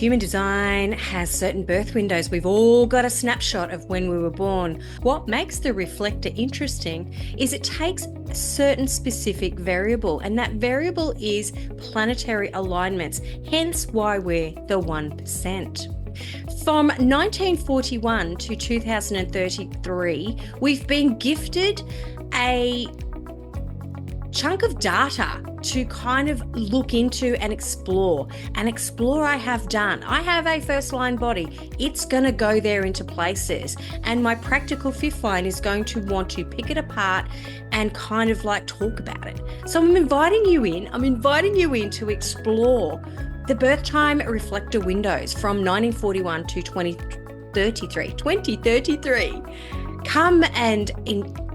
Human design has certain birth windows. We've all got a snapshot of when we were born. What makes the reflector interesting is it takes a certain specific variable, and that variable is planetary alignments, hence why we're the 1%. From 1941 to 2033, we've been gifted a chunk of data to kind of look into and explore. And explore I have done. I have a first line body. It's going to go there into places. And my practical fifth line is going to want to pick it apart and kind of like talk about it. So I'm inviting you in to explore the birth time reflector windows from 1941 to 2033. Come and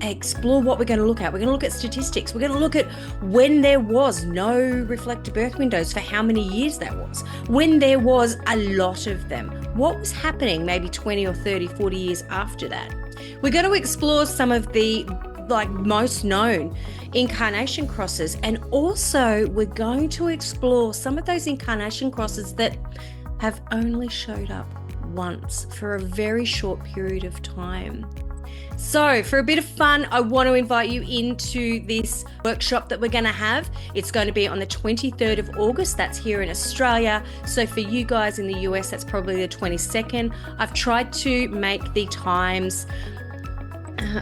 explore what we're going to look at. We're going to look at statistics. We're going to look at when there was no reflector birth windows, for how many years that was, when there was a lot of them, what was happening maybe 20 or 30, 40 years after that. We're going to explore some of the most known incarnation crosses, and also we're going to explore some of those incarnation crosses that have only showed up once for a very short period of time. So for a bit of fun, I want to invite you into this workshop that we're going to have. It's going to be on the 23rd of August. That's here in Australia. So for you guys in the US, that's probably the 22nd. I've tried to make the times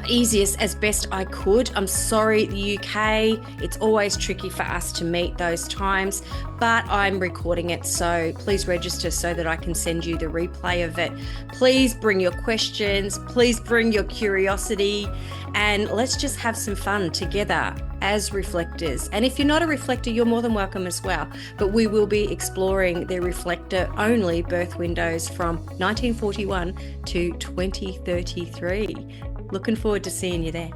easiest as best I could. I'm sorry, the UK, it's always tricky for us to meet those times, but I'm recording it, so please register so that I can send you the replay of it. Please bring your questions, please bring your curiosity, and let's just have some fun together as reflectors. And if you're not a reflector, you're more than welcome as well. But we will be exploring the reflector only birth windows from 1941 to 2033. Looking forward to seeing you there.